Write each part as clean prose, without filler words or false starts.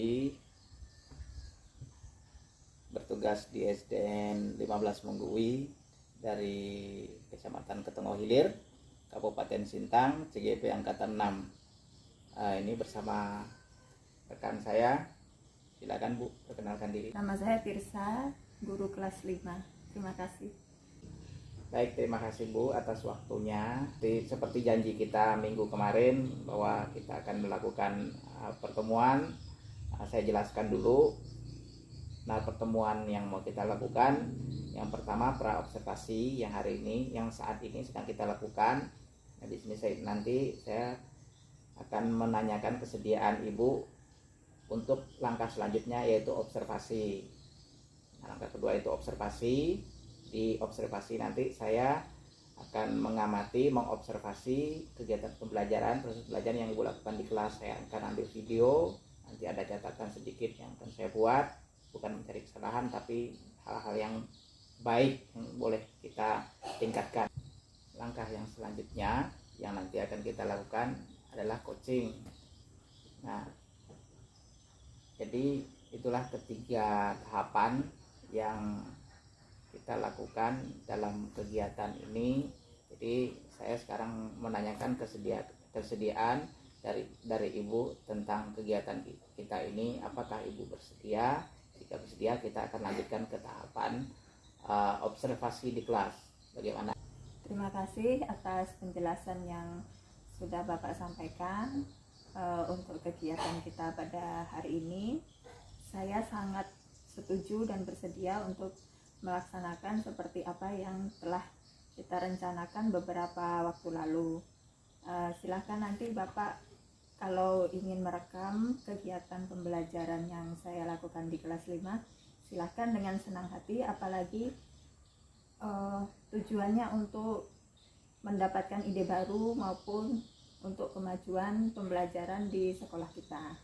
Suci, bertugas di SDN 15 Menggui dari Kecamatan Ketengo Hilir, Kabupaten Sintang, CGP Angkatan 6. Ini bersama rekan saya. Silakan Bu, perkenalkan diri. Nama saya Tirsa, guru kelas 5. Terima kasih. Baik, terima kasih Bu atas waktunya. Seperti janji kita minggu kemarin bahwa kita akan melakukan pertemuan. Saya jelaskan dulu. Nah, pertemuan yang mau kita lakukan, yang pertama pra-observasi yang hari ini, yang saat ini sedang kita lakukan. Nah, di sini saya akan menanyakan kesediaan Ibu untuk langkah selanjutnya, yaitu observasi. Nah, langkah kedua itu observasi. Di observasi nanti saya akan mengobservasi kegiatan pembelajaran, proses pembelajaran yang Ibu lakukan di kelas. Saya akan ambil video, nanti ada catatan sedikit yang akan saya buat, bukan mencari kesalahan tapi hal-hal yang baik yang boleh kita tingkatkan. Langkah yang selanjutnya yang nanti akan kita lakukan adalah coaching. Nah, jadi itulah ketiga tahapan yang kita lakukan dalam kegiatan ini. Jadi saya sekarang menanyakan kesediaan dari Ibu tentang kegiatan kita ini. Apakah Ibu bersedia? Jika bersedia, kita akan lanjutkan ke tahapan observasi di kelas. Bagaimana? Terima kasih atas penjelasan yang sudah Bapak sampaikan. Untuk kegiatan kita pada hari ini, saya sangat setuju dan bersedia untuk melaksanakan seperti apa yang telah kita rencanakan beberapa waktu lalu. Silahkan nanti Bapak kalau ingin merekam kegiatan pembelajaran yang saya lakukan di kelas 5, silahkan dengan senang hati, apalagi tujuannya untuk mendapatkan ide baru maupun untuk kemajuan pembelajaran di sekolah kita.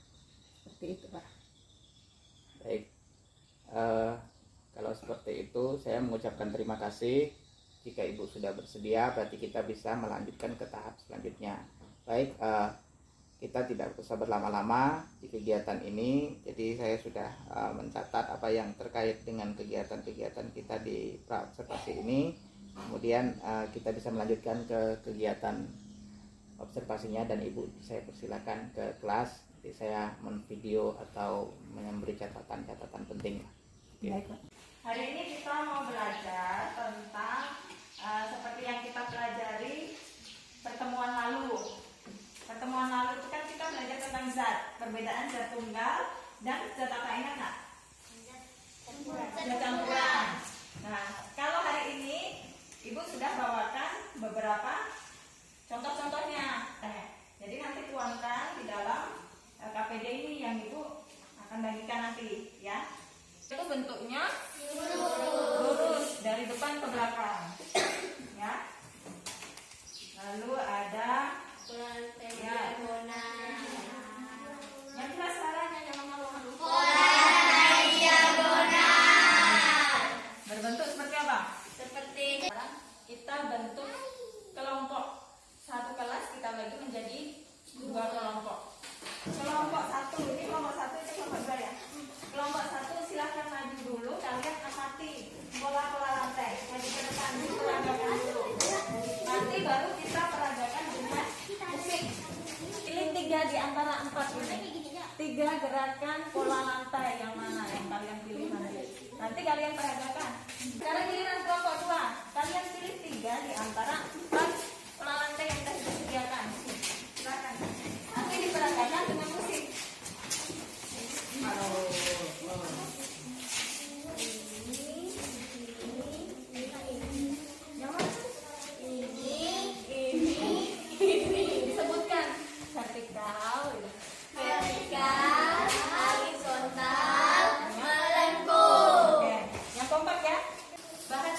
Seperti itu, Pak. Baik, kalau seperti itu saya mengucapkan terima kasih. Jika Ibu sudah bersedia, berarti kita bisa melanjutkan ke tahap selanjutnya. Baik, kita tidak usah berlama-lama di kegiatan ini. Jadi saya sudah mencatat apa yang terkait dengan kegiatan-kegiatan kita di pra-observasi ini. Kemudian kita bisa melanjutkan ke kegiatan observasinya, dan Ibu saya persilakan ke kelas. Jadi saya menvideo atau memberi catatan-catatan penting. Baik, Pak. Hari ini kita mau belajar tentang seperti yang kita pelajari pertemuan lalu. Pertemuan lalu itu kan kita belajar tentang zat, perbedaan zat tunggal dan zat apa, ingat nggak? Zat campuran. Nah, kalau hari ini Ibu sudah bawakan beberapa contoh-contohnya. Jadi nanti tuangkan di dalam KPD ini yang Ibu akan bagikan nanti, ya. Itu bentuknya lurus dari depan ke belakang, ya. Lalu ada yang jelas caranya, jangan malu-malu. Berbentuk seperti apa? Seperti kita bentuk kelompok. Satu kelas kita bagi menjadi 2 kelompok. Kelompok 1, ini kelompok 1, ini kelompok 2 ya. Kelompok 1 silahkan maju dulu, kalian amati pola-pola lantai. Maju ke depan dulu, peragakan dulu. Nanti baru kita peragakan dengan musik. Pilih 3 di antara 4 ini. 3 gerakan pola lantai yang mana yang kalian pilih nanti. Nanti kalian peragakan. Sekarang giliran kelompok 2. Kalian pilih 3 di antara 4 pola lantai yang kita sudah sediakan. Silakan. Nanti diperagakan dengan musik. Disebutkan vertikal, horizontal, melengkung. Oke, yang kompak ya. Bahan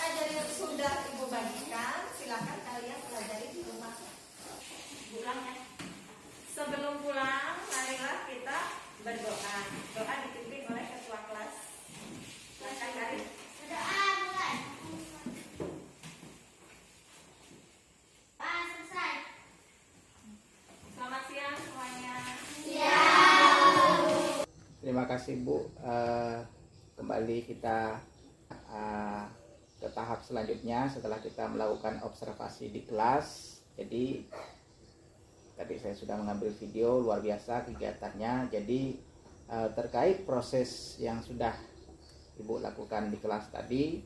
kasih Bu. Kembali kita ke tahap selanjutnya setelah kita melakukan observasi di kelas. Jadi tadi saya sudah mengambil video, luar biasa kegiatannya. Jadi terkait proses yang sudah Ibu lakukan di kelas tadi,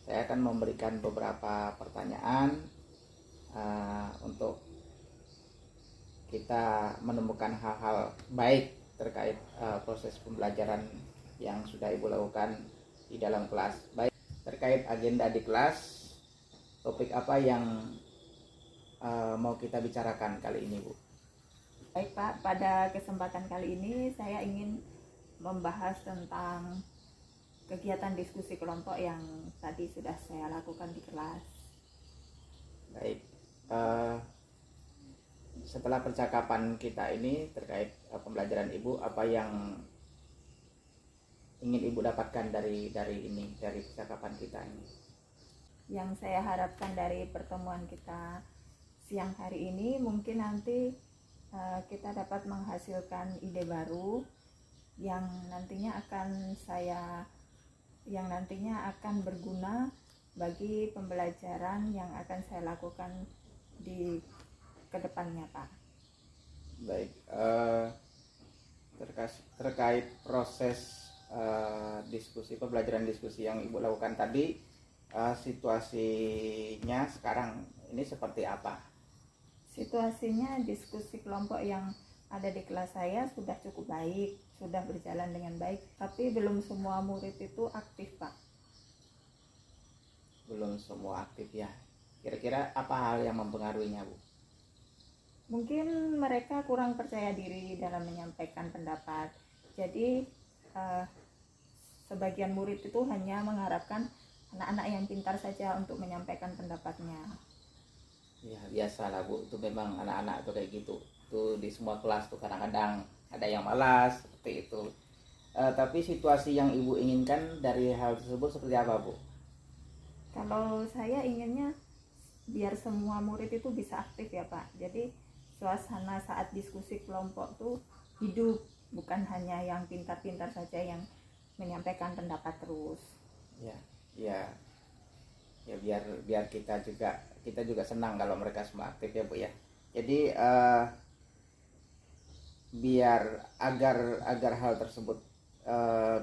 saya akan memberikan beberapa pertanyaan untuk kita menemukan hal-hal baik terkait proses pembelajaran yang sudah Ibu lakukan di dalam kelas. Baik, terkait agenda di kelas, topik apa yang mau kita bicarakan kali ini, Bu? Baik Pak, pada kesempatan kali ini saya ingin membahas tentang kegiatan diskusi kelompok yang tadi sudah saya lakukan di kelas. Baik, setelah percakapan kita ini terkait pembelajaran Ibu, apa yang ingin Ibu dapatkan dari percakapan kita ini? Yang saya harapkan dari pertemuan kita siang hari ini, mungkin nanti kita dapat menghasilkan ide baru yang nantinya akan berguna bagi pembelajaran yang akan saya lakukan di kedepannya, Pak. Baik, terkait proses pembelajaran diskusi yang Ibu lakukan tadi, situasinya sekarang ini seperti apa? Situasinya diskusi kelompok yang ada di kelas saya sudah cukup baik, sudah berjalan dengan baik, tapi belum semua murid itu aktif, Pak. Belum semua aktif ya. Kira-kira apa hal yang mempengaruhinya, Bu? Mungkin mereka kurang percaya diri dalam menyampaikan pendapat. Jadi sebagian murid itu hanya mengharapkan anak-anak yang pintar saja untuk menyampaikan pendapatnya. Ya biasalah Bu, itu memang anak-anak tuh kayak gitu. Tuh di semua kelas tuh kadang-kadang ada yang malas seperti itu. Tapi situasi yang Ibu inginkan dari hal tersebut seperti apa, Bu? Kalau saya inginnya biar semua murid itu bisa aktif ya Pak. Jadi suasana saat diskusi kelompok tuh hidup, bukan hanya yang pintar-pintar saja yang menyampaikan pendapat terus. Ya biar kita juga senang kalau mereka semua aktif ya Bu ya. Jadi biar agar hal tersebut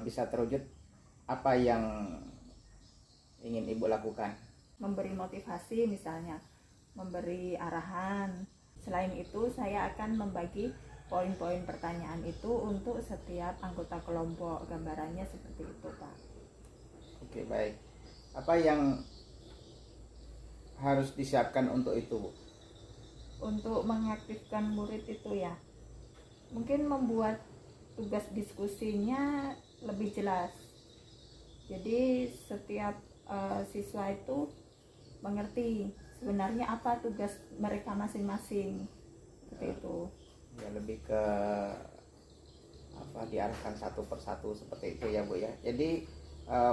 bisa terwujud, apa yang ingin Ibu lakukan? Memberi motivasi misalnya, memberi arahan. Selain itu saya akan membagi poin-poin pertanyaan itu untuk setiap anggota kelompok. Gambarannya seperti itu, Pak. Oke, baik. Apa yang harus disiapkan untuk itu, Bu? Untuk mengaktifkan murid itu ya, mungkin membuat tugas diskusinya lebih jelas. Jadi setiap siswa itu mengerti sebenarnya apa tugas mereka masing-masing, seperti itu. Ya lebih ke diarahkan satu persatu seperti itu ya Bu ya. Jadi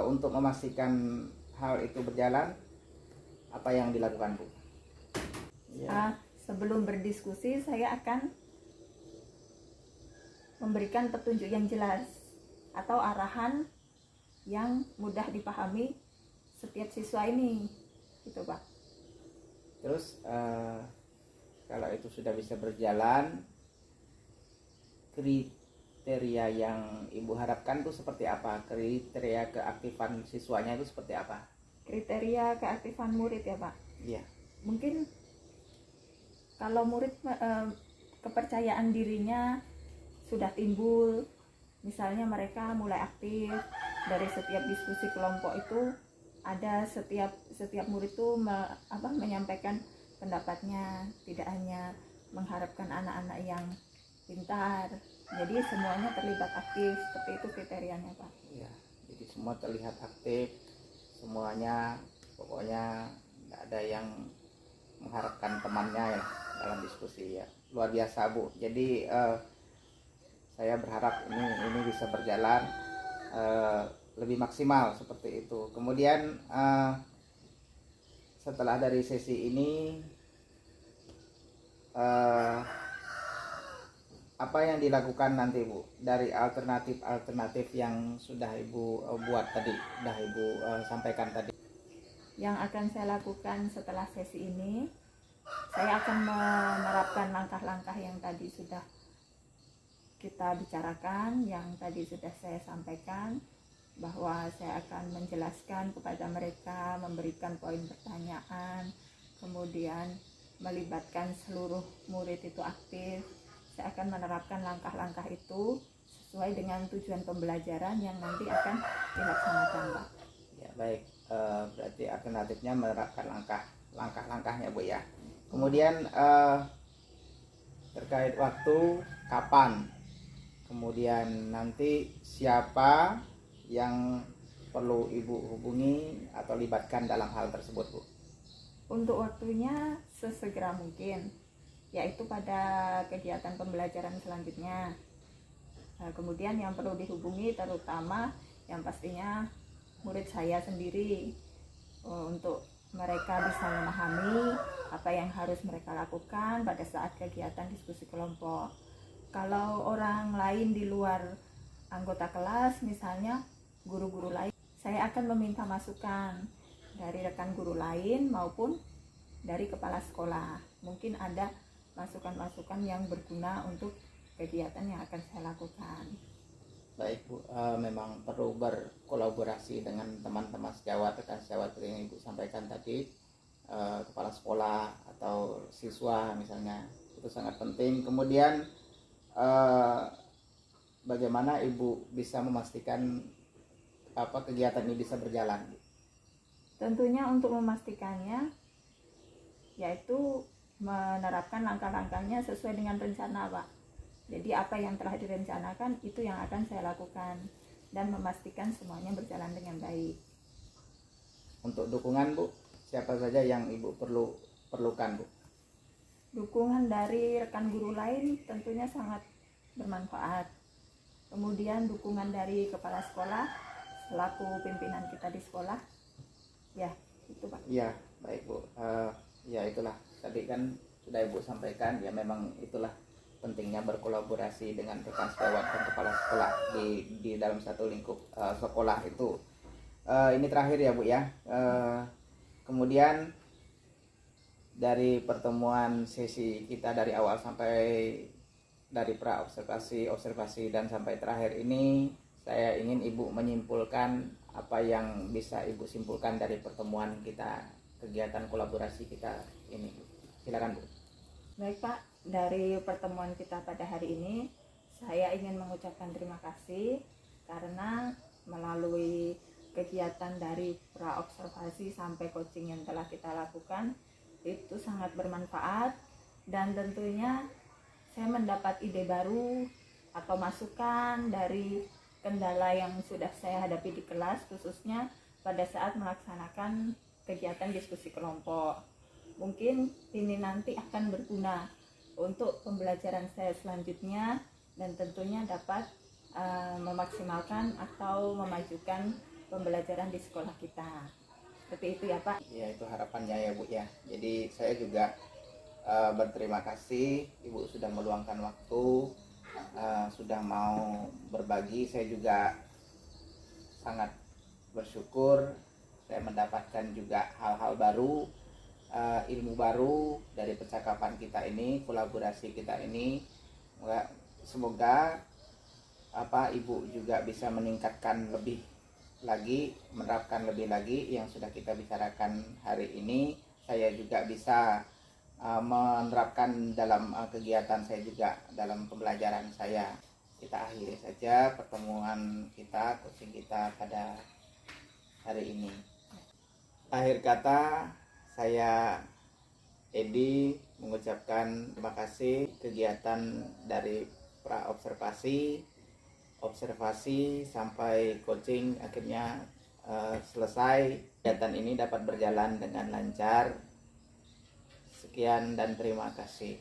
untuk memastikan hal itu berjalan, apa yang dilakukan Bu? Ya. Sebelum berdiskusi saya akan memberikan petunjuk yang jelas atau arahan yang mudah dipahami setiap siswa ini, gitu Pak. Terus kalau itu sudah bisa berjalan, kriteria yang Ibu harapkan itu seperti apa? Kriteria keaktifan siswanya itu seperti apa? Kriteria keaktifan murid ya Pak? Iya. Mungkin kalau murid kepercayaan dirinya sudah timbul, misalnya mereka mulai aktif dari setiap diskusi kelompok itu, ada setiap murid itu menyampaikan pendapatnya, tidak hanya mengharapkan anak-anak yang pintar, jadi semuanya terlibat aktif. Seperti itu kriterianya Pak. Ya, jadi semua terlihat aktif, semuanya, pokoknya tidak ada yang mengharapkan temannya ya dalam diskusi ya. Luar biasa Bu. Jadi saya berharap ini bisa berjalan lebih maksimal seperti itu. Kemudian setelah dari sesi ini apa yang dilakukan nanti Bu dari alternatif yang sudah Ibu buat tadi, sudah Ibu sampaikan tadi? Yang akan saya lakukan setelah sesi ini, saya akan menerapkan langkah-langkah yang tadi sudah kita bicarakan, yang tadi sudah saya sampaikan, bahwa saya akan menjelaskan kepada mereka, memberikan poin pertanyaan, kemudian melibatkan seluruh murid itu aktif. Saya akan menerapkan langkah-langkah itu sesuai dengan tujuan pembelajaran yang nanti akan dilaksanakan, Pak. Ya baik, berarti alternatifnya menerapkan langkah-langkahnya Bu ya. Kemudian terkait waktu, kapan, kemudian nanti siapa yang perlu Ibu hubungi atau libatkan dalam hal tersebut Bu? Untuk waktunya sesegera mungkin, yaitu pada kegiatan pembelajaran selanjutnya. Kemudian yang perlu dihubungi terutama yang pastinya murid saya sendiri, untuk mereka bisa memahami apa yang harus mereka lakukan pada saat kegiatan diskusi kelompok. Kalau orang lain di luar anggota kelas, misalnya guru-guru lain, saya akan meminta masukan dari rekan guru lain maupun dari kepala sekolah. Mungkin ada masukan-masukan yang berguna untuk kegiatan yang akan saya lakukan. Baik Bu, memang perlu berkolaborasi dengan teman-teman sejawat, rekan sejawat yang Ibu sampaikan tadi, kepala sekolah atau siswa misalnya, itu sangat penting. Kemudian bagaimana Ibu bisa memastikan kegiatan ini bisa berjalan? Tentunya untuk memastikannya, yaitu menerapkan langkah-langkahnya sesuai dengan rencana, Pak. Jadi apa yang telah direncanakan itu yang akan saya lakukan dan memastikan semuanya berjalan dengan baik. Untuk dukungan Bu, siapa saja yang Ibu perlukan Bu? Dukungan dari rekan guru lain tentunya sangat bermanfaat. Kemudian dukungan dari kepala sekolah selaku pimpinan kita di sekolah. Ya, itu Pak. Iya, baik Bu. Ya itulah tadi kan sudah Ibu sampaikan, ya memang itulah pentingnya berkolaborasi dengan rekan sejawat dan kepala sekolah di dalam satu lingkup sekolah itu. Ini terakhir ya Bu ya. Kemudian dari pertemuan sesi kita dari awal sampai dari pra observasi dan sampai terakhir ini, saya ingin Ibu menyimpulkan apa yang bisa Ibu simpulkan dari pertemuan kita, kegiatan kolaborasi kita ini. Silakan Bu. Baik Pak, dari pertemuan kita pada hari ini saya ingin mengucapkan terima kasih karena melalui kegiatan dari pra observasi sampai coaching yang telah kita lakukan itu sangat bermanfaat, dan tentunya saya mendapat ide baru atau masukan dari kendala yang sudah saya hadapi di kelas, khususnya pada saat melaksanakan kegiatan diskusi kelompok. Mungkin ini nanti akan berguna untuk pembelajaran saya selanjutnya dan tentunya dapat memaksimalkan atau memajukan pembelajaran di sekolah kita. Seperti itu ya Pak. Ya itu harapannya ya Bu ya. Jadi saya juga berterima kasih Ibu sudah meluangkan waktu, sudah mau berbagi. Saya juga sangat bersyukur saya mendapatkan juga hal-hal baru, ilmu baru dari percakapan kita ini, kolaborasi kita ini. Semoga Ibu juga bisa meningkatkan lebih lagi, menerapkan lebih lagi yang sudah kita bicarakan hari ini. Saya juga bisa menerapkan dalam kegiatan saya juga, dalam pembelajaran saya. Kita akhiri saja pertemuan kita, coaching kita pada hari ini. Akhir kata, saya Edi mengucapkan terima kasih. Kegiatan dari pra observasi sampai coaching akhirnya selesai. Kegiatan ini dapat berjalan dengan lancar. Sekian dan terima kasih.